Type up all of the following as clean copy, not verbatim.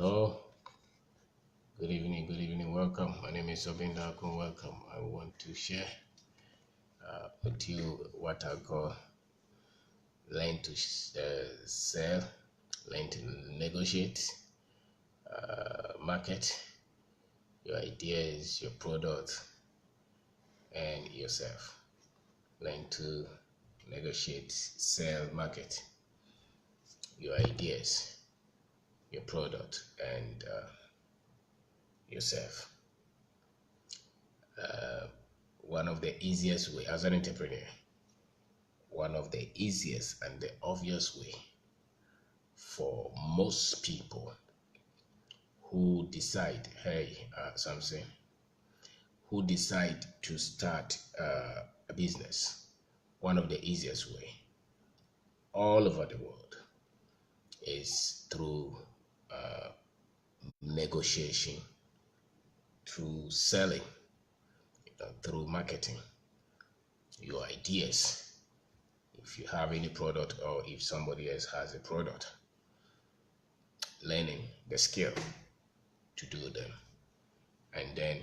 Hello, good evening, welcome. My name is Kwabena, welcome. I want to share with you what I call learn to sell, learn to negotiate, market your ideas, your product, and yourself. Learn to negotiate, sell, market your ideas, your product, and yourself. One of the easiest way as an entrepreneur, one of the easiest and the obvious way for most people who decide, hey, something, who decide to start a business, one of the easiest way all over the world is through negotiation, through selling, through marketing your ideas. If you have any product or if somebody else has a product, learning the skill to do them, and then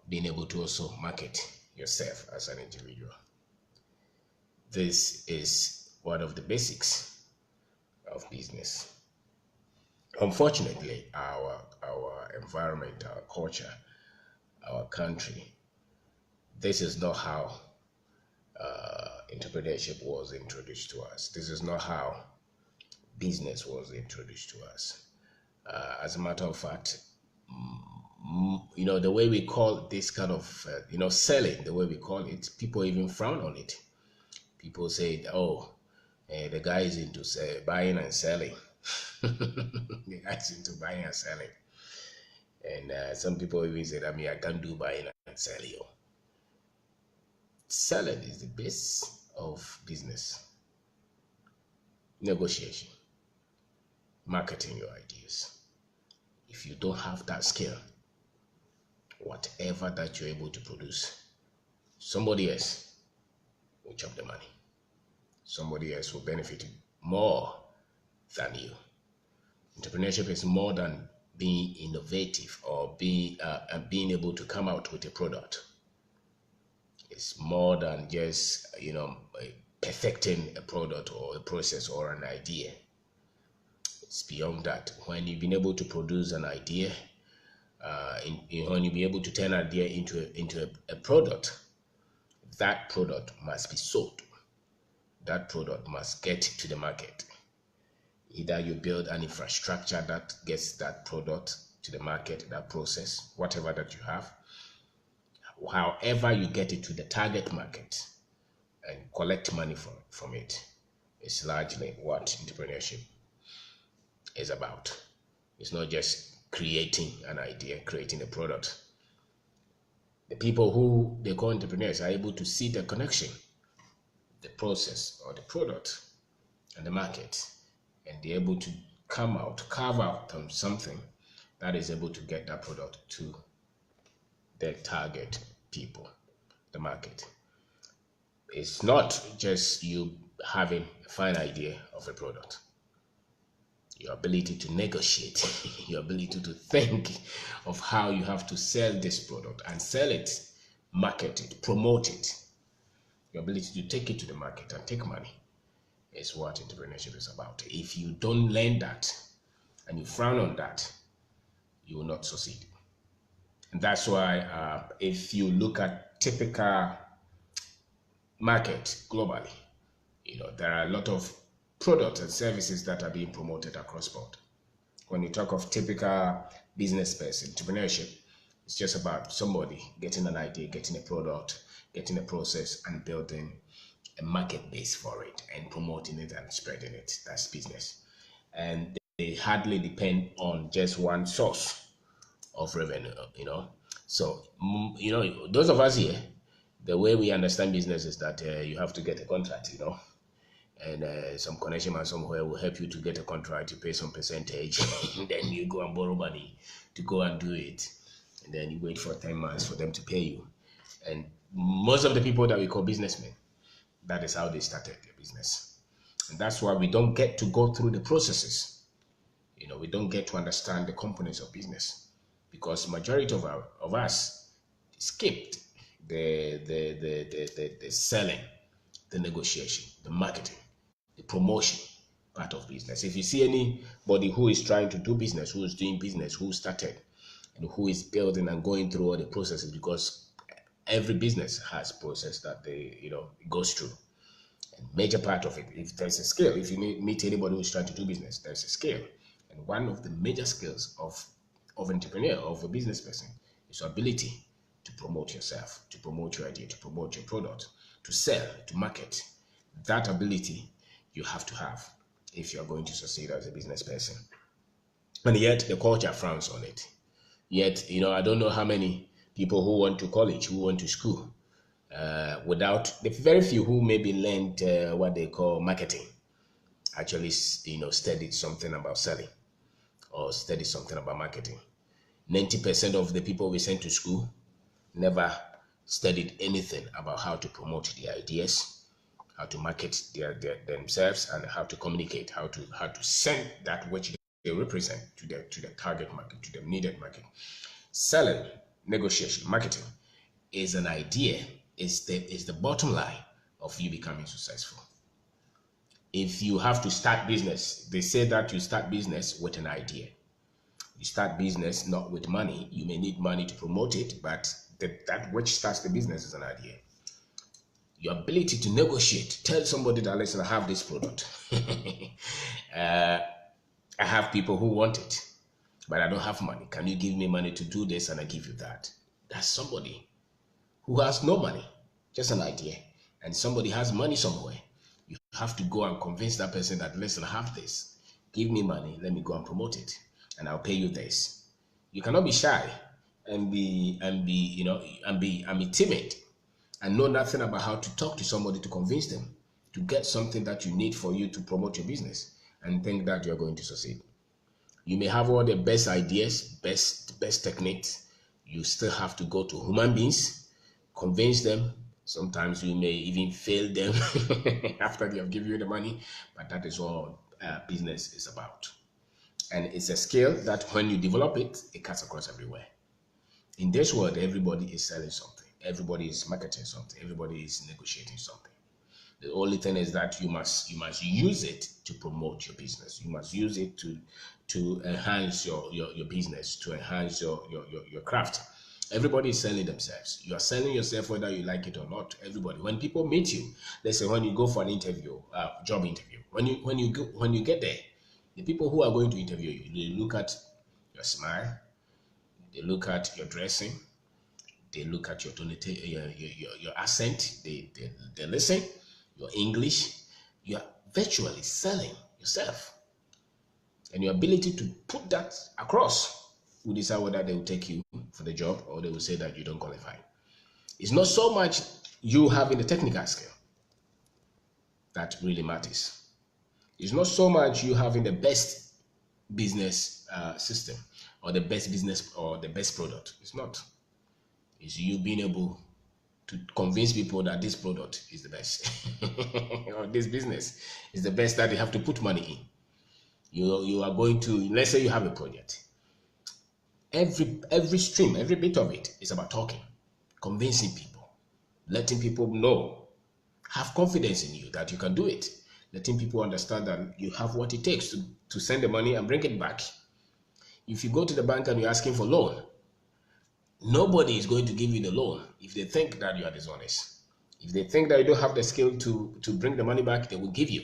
being able to also market yourself as an individual. This is one of the basics of business. Unfortunately, our environment, our culture, our country, this is not how entrepreneurship was introduced to us. This is not how business was introduced to us. As a matter of fact, the way we call this kind of selling, the way we call it, people even frown on it. People say, oh, the guy is into buying and selling. The guy's into buying and selling. And some people even say, I can't do buying and selling. Selling is the base of business. Negotiation, marketing your ideas. If you don't have that skill, whatever that you're able to produce, somebody else will chop the money. Somebody else will benefit more than you. Entrepreneurship is more than being innovative or being able to come out with a product. It's more than just perfecting a product or a process or an idea. It's beyond that. When you've been able to produce an idea, when you be able to turn an idea into a product, that product must be sold. That product must get to the market. Either you build an infrastructure that gets that product to the market, that process, whatever that you have. However you get it to the target market and collect money from it is largely what entrepreneurship is about. It's not just creating an idea, creating a product. The people who they call entrepreneurs are able to see the connection, the process or the product and the market, and they're able to carve out something that is able to get that product to the target people, the market. It's not just you having a fine idea of a product. Your ability to negotiate, your ability to think of how you have to sell this product and sell it, market it, promote it. Your ability to take it to the market and take money is what entrepreneurship is about. If you don't learn that and you frown on that, you will not succeed. And that's why if you look at typical market globally, there are a lot of products and services that are being promoted across board. When you talk of typical business person, entrepreneurship, it's just about somebody getting an idea, getting a product, getting a process, and building a market base for it and promoting it and spreading it. That's business. And they hardly depend on just one source of revenue, So, those of us here, the way we understand business is that you have to get a contract, and some connection man somewhere will help you to get a contract, you pay some percentage, and then you go and borrow money to go and do it. And then you wait for 10 months for them to pay you. And most of the people that we call businessmen, that is how they started their business. And that's why we don't get to go through the processes, We don't get to understand the components of business because majority of us skipped the selling, the negotiation, the marketing, the promotion part of business. If you see anybody who is trying to do business, who is doing business, who started, and who is building and going through all the processes, because every business has process that it goes through. And major part of it, if there's a skill, if you meet anybody who's trying to do business, there's a skill. And one of the major skills of entrepreneur, of a business person, is your ability to promote yourself, to promote your idea, to promote your product, to sell, to market. That ability you have to have if you're going to succeed as a business person. And yet the culture frowns on it. Yet, I don't know how many people who went to college, who went to school, without the very few who maybe learned what they call marketing, actually, studied something about selling or studied something about marketing. 90% of the people we sent to school never studied anything about how to promote their ideas, how to market themselves, and how to communicate, how to send that which they represent to the target market, to the needed market. Selling, negotiation, marketing is an idea, is the bottom line of you becoming successful. If you have to start business, they say that you start business with an idea. You start business not with money. You may need money to promote it, but that which starts the business is an idea. Your ability to negotiate, tell somebody that, listen, I have this product. I have people who want it, but I don't have money. Can you give me money to do this and I give you that? That's somebody who has no money, just an idea. And somebody has money somewhere. You have to go and convince that person that, listen, I have this. Give me money, let me go and promote it, and I'll pay you this. You cannot be shy and be timid and know nothing about how to talk to somebody to convince them to get something that you need for you to promote your business and think that you're going to succeed. You may have all the best ideas, best techniques. You still have to go to human beings, convince them. Sometimes you may even fail them after they have given you the money, but that is all business is about. And it's a skill that when you develop it, it cuts across everywhere. In this world, everybody is selling something. Everybody is marketing something. Everybody is negotiating something. The only thing is that you must use it to promote your business. You must use it to enhance your business, to enhance your craft. Everybody is selling themselves. You are selling yourself whether you like it or not. Everybody. When people meet you, let's say when you go for an interview, job interview, when you get there, the people who are going to interview you, they look at your smile, they look at your dressing, they look at your accent, they listen, your English. You are virtually selling yourself. And your ability to put that across will decide whether they will take you for the job or they will say that you don't qualify. It's not so much you having the technical skill that really matters. It's not so much you having the best business system or the best business or the best product. It's not. It's you being able to convince people that this product is the best or this business is the best that they have to put money in. You are going to, let's say you have a project. Every stream, every bit of it is about talking, convincing people, letting people know, have confidence in you that you can do it, letting people understand that you have what it takes to send the money and bring it back. If you go to the bank and you're asking for loan, nobody is going to give you the loan if they think that you are dishonest. If they think that you don't have the skill to bring the money back, they will give you,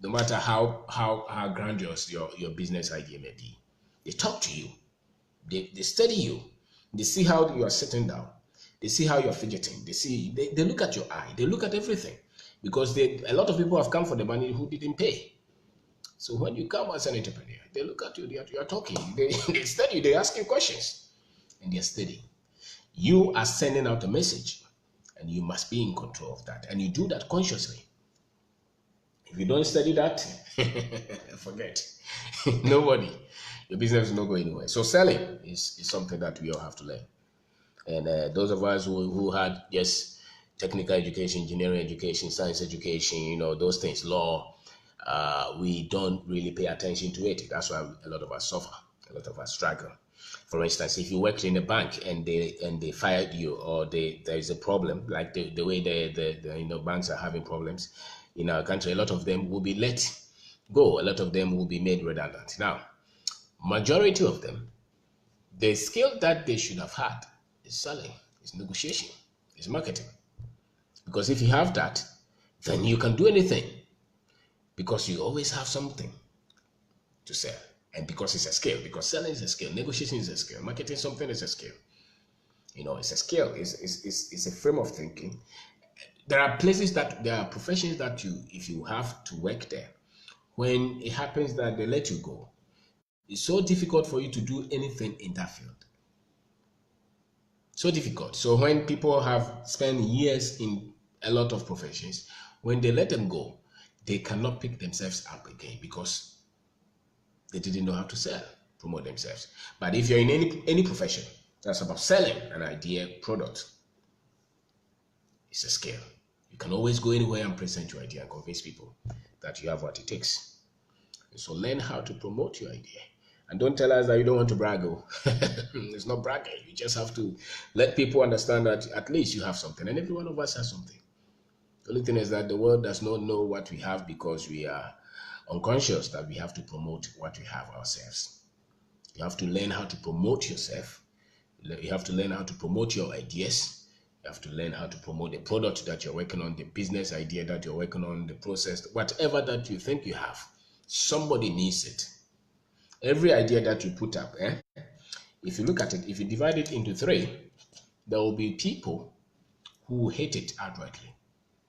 no matter how grandiose your business idea may be. They talk to you. They study you. They see how you are sitting down. They see how you are fidgeting. They look at your eye. They look at everything. Because a lot of people have come for the money who didn't pay. So when you come as an entrepreneur, they look at you, you are talking. They study you. They ask you questions. And they're studying. You are sending out a message. And you must be in control of that. And you do that consciously. If you don't study that, forget. Nobody. Your business will not go anywhere. So selling is something that we all have to learn. And those of us who had just technical education, engineering education, science education, those things, law, we don't really pay attention to it. That's why a lot of us suffer, a lot of us struggle. For instance, if you worked in a bank and they fired you, or there is a problem, like the way the banks are having problems in our country, a lot of them will be let go. A lot of them will be made redundant. Now, majority of them, the skill that they should have had is selling, is negotiation, is marketing. Because if you have that, then you can do anything, because you always have something to sell. And because it's a skill, because selling is a skill, negotiation is a skill, marketing something is a skill. It's a skill, it's a frame of thinking. There are professions that if you have to work there, when it happens that they let you go, it's so difficult for you to do anything in that field. So difficult. So when people have spent years in a lot of professions, when they let them go, they cannot pick themselves up again, because they didn't know how to sell, promote themselves. But if you're in any profession that's about selling an idea, product, it's a skill. You can always go anywhere and present your idea and convince people that you have what it takes. And so learn how to promote your idea. And don't tell us that you don't want to brag. It's not bragging. You just have to let people understand that at least you have something. And every one of us has something. The only thing is that the world does not know what we have, because we are unconscious that we have to promote what we have ourselves. You have to learn how to promote yourself. You have to learn how to promote your ideas. You have to learn how to promote the product that you're working on, the business idea that you're working on, the process, whatever that you think you have. Somebody needs it. Every idea that you put up, if you look at it, if you divide it into three, there will be people who hate it outrightly.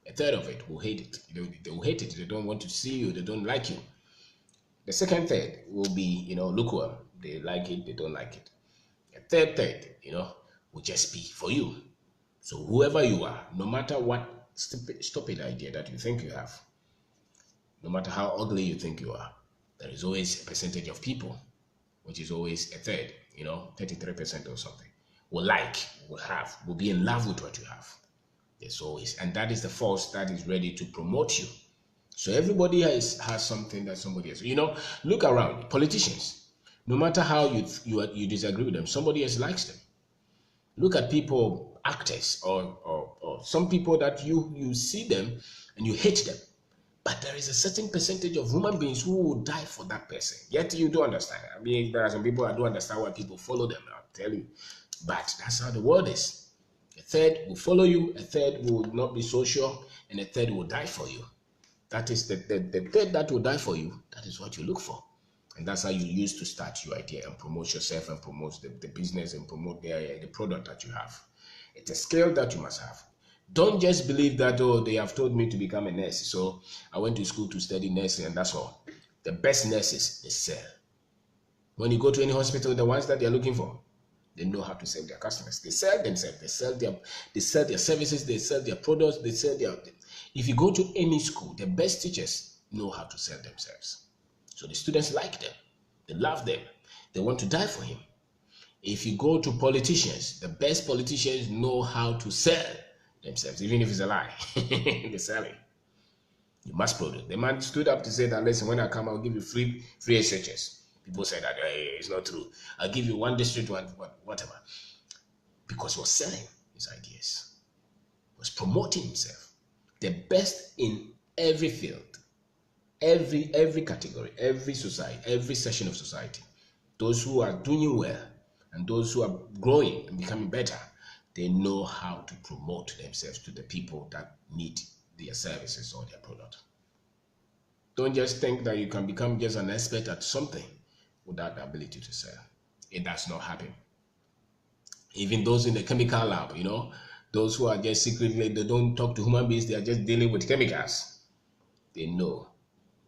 A third of it will hate it. They will hate it. They don't want to see you. They don't like you. The second third will be, lukewarm. They like it. They don't like it. A third, will just be for you. So whoever you are, no matter what stupid idea that you think you have, no matter how ugly you think you are, there is always a percentage of people, which is always a third, 33% or something, will be in love with what you have. There's always, and that is the force that is ready to promote you. So everybody has something that somebody has. Look around. Politicians, no matter how you disagree with them, somebody else likes them. Look at people, actors, or some people that you see them and you hate them. But there is a certain percentage of human beings who will die for that person. Yet you do understand. I mean, there are some people that don't understand why people follow them, I'll tell you. But that's how the world is. A third will follow you, a third will not be so sure, and a third will die for you. That is the third that will die for you. That is what you look for. And that's how you use to start your idea and promote yourself and promote the business and promote the product that you have. It's a skill that you must have. Don't just believe that, they have told me to become a nurse, so I went to school to study nursing and that's all. The best nurses, they sell. When you go to any hospital, the ones that they're looking for, they know how to serve their customers. They sell themselves. They sell their services. They sell their products. They sell their. If you go to any school, the best teachers know how to sell themselves. So the students like them. They love them. They want to die for him. If you go to politicians, the best politicians know how to sell themselves, even if it's a lie. They're selling. You must produce. The man stood up to say that, listen, when I come, I'll give you free SHS. People say that, hey, it's not true. I'll give you one district, whatever. Because he was selling his ideas. He was promoting himself. The best in every field, every category, every society, every section of society. Those who are doing well and those who are growing and becoming better, they know how to promote themselves to the people that need their services or their product. Don't just think that you can become just an expert at something without the ability to sell. It does not happen. Even those in the chemical lab, those who are just secretly, they don't talk to human beings, they are just dealing with chemicals. They know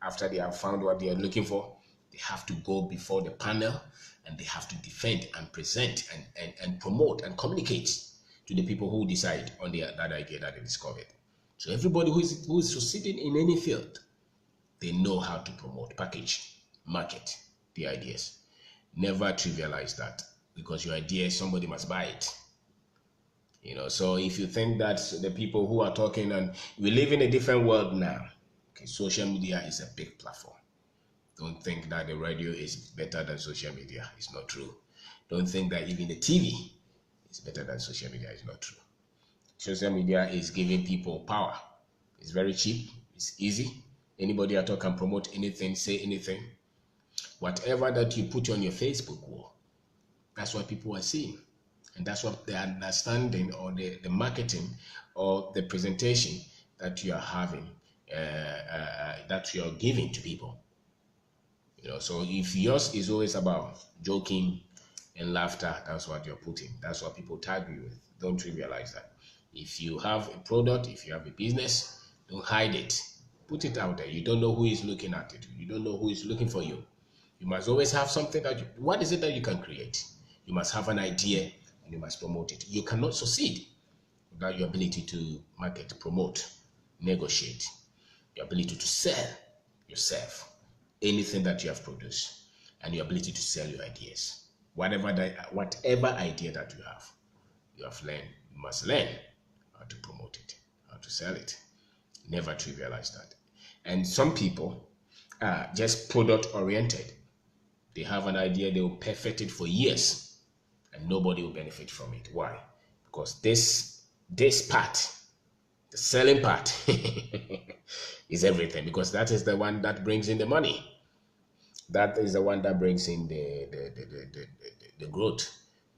after they have found what they are looking for, they have to go before the panel and they have to defend and present and promote and communicate to the people who decide on that idea that they discovered. So everybody who is succeeding in any field, they know how to promote, package, market the ideas. Never trivialize that, because your idea, somebody must buy it. So if you think that the people who are talking, and we live in a different world now, Okay, social media is a big platform. Don't think that the radio is better than social media. It's not true. Don't think that even the TV is better than social media. It's not true. Social media is giving people power. It's very cheap. It's easy. Anybody at all can promote anything, say anything. Whatever that you put on your Facebook wall, that's what people are seeing. And that's what the understanding or the marketing or the presentation that you are having, that you are giving to people. So if yours is always about joking and laughter, that's what you're putting. That's what people tag you with. Don't trivialize that. If you have a product, if you have a business, don't hide it. Put it out there. You don't know who is looking at it. You don't know who is looking for you. You must always have something what is it that you can create? You must have an idea and you must promote it. You cannot succeed without your ability to market, promote, negotiate, your ability to sell yourself, anything that you have produced, and your ability to sell your ideas. Whatever idea that you have learned, you must learn how to promote it, how to sell it. Never trivialize that. And some people are just product oriented. They have an idea, they will perfect it for years, and nobody will benefit from it. Why? Because this part, the selling part, is everything. Because that is the one that brings in the money. That is the one that brings in the growth,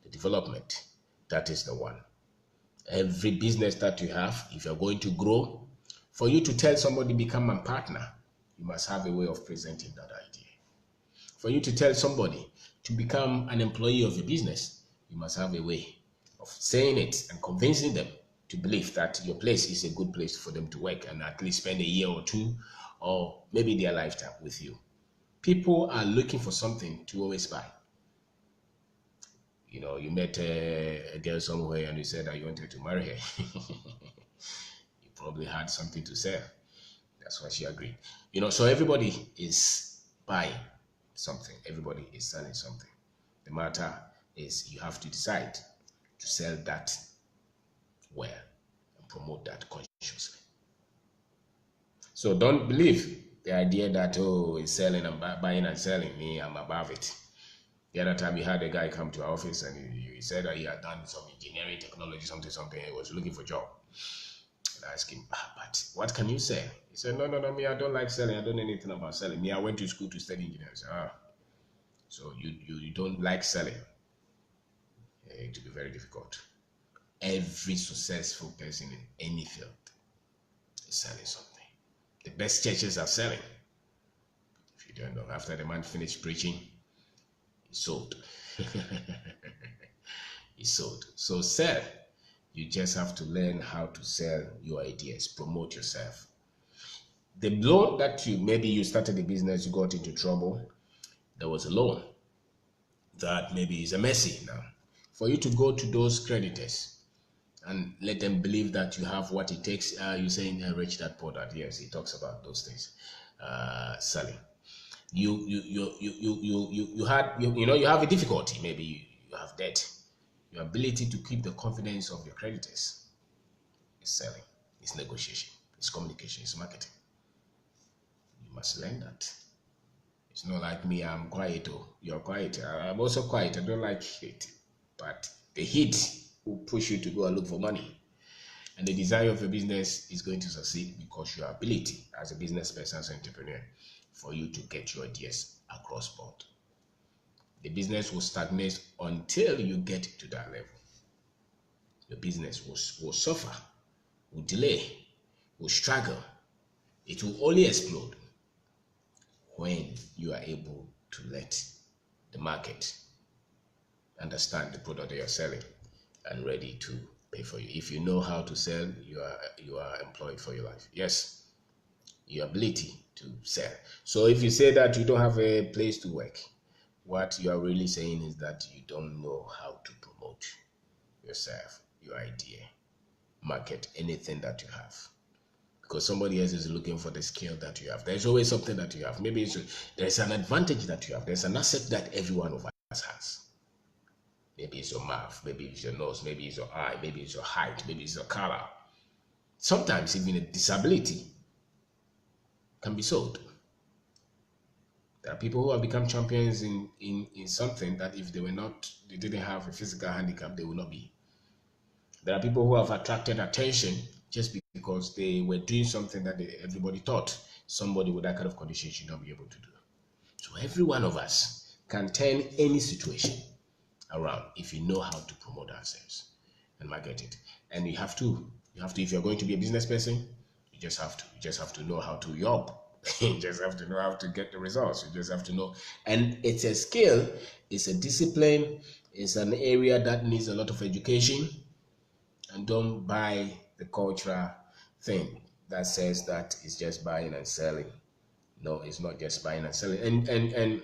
the development. That is the one. Every business that you have, if you're going to grow, for you to tell somebody become a partner, you must have a way of presenting that idea. For you to tell somebody to become an employee of your business, you must have a way of saying it and convincing them to believe that your place is a good place for them to work and at least spend a year or two or maybe their lifetime with you. People are looking for something to always buy. You met a girl somewhere and you said that you wanted to marry her. You probably had something to sell. That's why she agreed. So everybody is buying something. Everybody is selling something. The matter is you have to decide to sell that well and promote that consciously. So don't believe the idea that, it's selling and buying and selling. Me, I'm above it. The other time we had a guy come to our office and he said that he had done some engineering, technology, something. He was looking for a job. And I asked him, but what can you sell? He said, no, me, I don't like selling. I don't know anything about selling. Me, I went to school to study engineering. I said, so you don't like selling? It will be very difficult. Every successful person in any field is selling something. The best churches are selling. If you don't know, after the man finished preaching, he sold. He sold. So sell. You just have to learn how to sell your ideas, promote yourself. The loan that maybe you started a business, you got into trouble, there was a loan that maybe is a mercy now. For you to go to those creditors and let them believe that you have what it takes. You're saying rich dad poor dad. Yes, he talks about those things. Selling. You have a difficulty. Maybe you have debt. Your ability to keep the confidence of your creditors is selling. It's negotiation. It's communication. It's marketing. You must learn that. It's not like me. I'm quiet. Oh, you're quiet. I'm also quiet. I don't like it, but the heat will push you to go and look for money. And the desire of your business is going to succeed because your ability as a business person, as an entrepreneur, for you to get your ideas across board. The business will stagnate until you get to that level. Your business will suffer, will delay, will struggle. It will only explode when you are able to let the market understand the product that you're selling and ready to pay for you. If you know how to sell, you are employed for your life. Yes, your ability to sell. So if you say that you don't have a place to work, what you are really saying is that you don't know how to promote yourself, your idea, market anything that you have. Because somebody else is looking for the skill that you have. There's always something that you have. Maybe there's an advantage that you have. There's an asset that every one of us has. Maybe it's your mouth, maybe it's your nose, maybe it's your eye, maybe it's your height, maybe it's your color. Sometimes even a disability. can be sold. There are people who have become champions in something that if they didn't have a physical handicap, they would not be. There are people who have attracted attention just because they were doing something that everybody thought somebody with that kind of condition should not be able to do. So every one of us can turn any situation around if you know how to promote ourselves and market it. And you have to, if you're going to be a business person, you just have to know how to yob. You just have to know how to get the results. You just have to know. And it's a skill, it's a discipline, it's an area that needs a lot of education. And don't buy the cultural thing that says that it's just buying and selling. No, it's not just buying and selling. And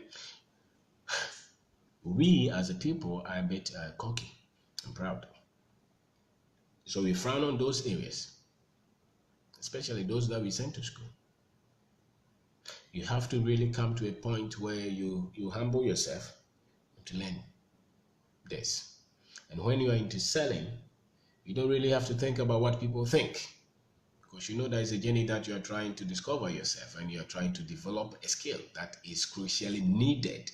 we as a people are a bit cocky and proud. So we frown on those areas, especially those that we send to school. You have to really come to a point where you humble yourself to learn this. And when you are into selling, you don't really have to think about what people think because you know there is a journey that you are trying to discover yourself and you are trying to develop a skill that is crucially needed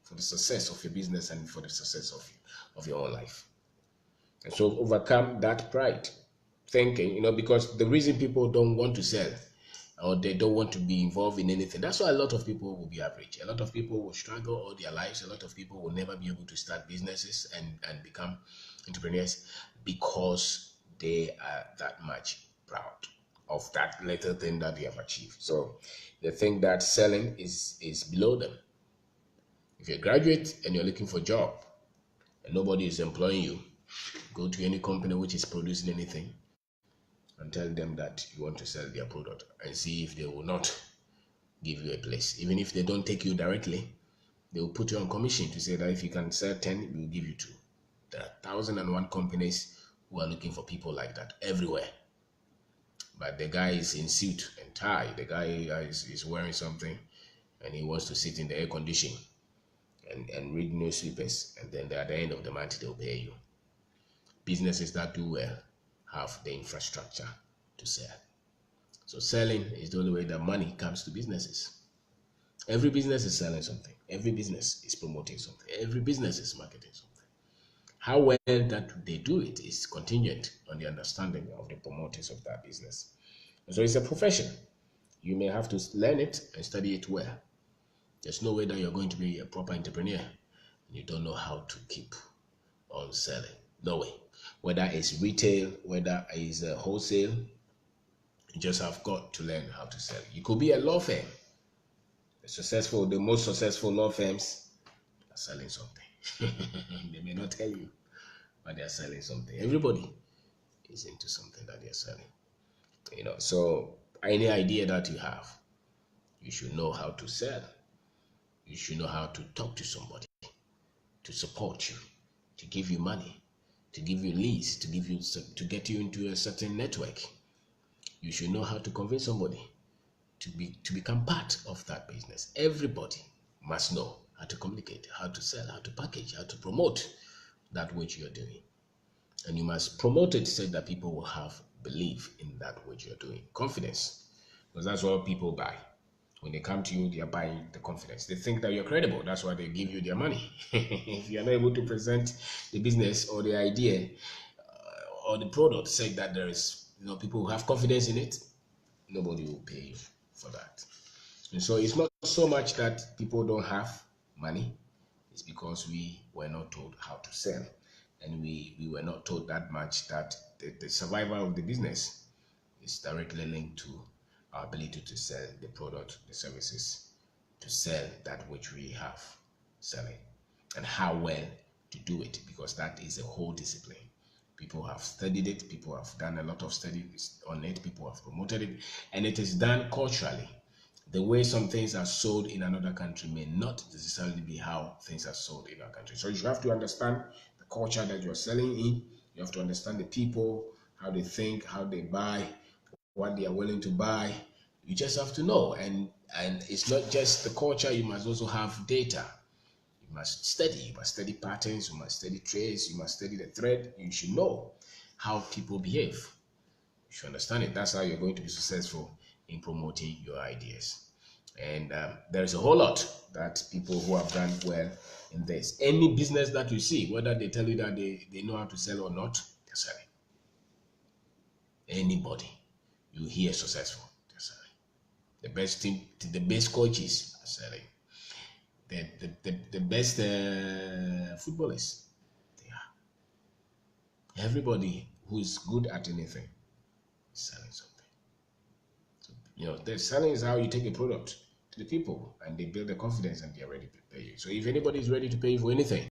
for the success of your business and for the success of your own life. And so overcome that pride thinking, because the reason people don't want to sell or they don't want to be involved in anything, that's why a lot of people will be average. A lot of people will struggle all their lives. A lot of people will never be able to start businesses and become entrepreneurs because they are that much proud of that little thing that they have achieved. So they think that selling is below them. If you're a graduate and you're looking for a job and nobody is employing you, go to any company which is producing anything and tell them that you want to sell their product and see if they will not give you a place. Even if they don't take you directly, they will put you on commission to say that if you can sell 10, we will give you 2. There are 1,001 companies who are looking for people like that everywhere. But the guy is in suit and tie. The guy is wearing something and he wants to sit in the air conditioning and read newspapers. And then at the end of the month, they'll pay you. Businesses that do well have the infrastructure to sell. So selling is the only way that money comes to businesses. Every business is selling something. Every business is promoting something. Every business is marketing something. How well that they do it is contingent on the understanding of the promoters of that business. And so it's a profession. You may have to learn it and study it well. There's no way that you're going to be a proper entrepreneur and you don't know how to keep on selling. No way. Whether it's retail, whether it's wholesale, you just have got to learn how to sell. You could be a law firm. The most successful law firms are selling something. They may not tell you, but they are selling something. Everybody is into something that they are selling. So any idea that you have, you should know how to sell. You should know how to talk to somebody to support you, to give you money, to give you leads, to get you into a certain network. You should know how to convince somebody to become part of that business. Everybody must know how to communicate, how to sell, how to package, how to promote that which you're doing. And you must promote it so that people will have belief in that which you're doing. Confidence. Because that's what people buy. When they come to you, they are buying the confidence. They think that you're credible. That's why they give you their money. If you're not able to present the business or the idea or the product, say that there is, people who have confidence in it, nobody will pay you for that. And so it's not so much that people don't have money. It's because we were not told how to sell. And we were not told that much that the survival of the business is directly linked to our ability to sell the product, the services, to sell that which we have selling, and how well to do it, because that is a whole discipline. People have studied it, people have done a lot of studies on it, people have promoted it, and it is done culturally. The way some things are sold in another country may not necessarily be how things are sold in our country. So you have to understand the culture that you're selling in. You have to understand the people, how they think, how they buy, what they are willing to buy. You just have to know. And it's not just the culture, you must also have data. You must study patterns, you must study trades, you must study the thread. You should know how people behave. You should understand it. That's how you're going to be successful in promoting your ideas. And there's a whole lot that people who have done well in this. Any business that you see, whether they tell you that they know how to sell or not, they're selling. Anybody you hear successful, they're selling. The best team, the best coaches are selling. The best footballers, they are. Everybody who is good at anything is selling something. The selling is how you take a product to the people and they build the confidence and they're ready to pay you. So if anybody is ready to pay you for anything,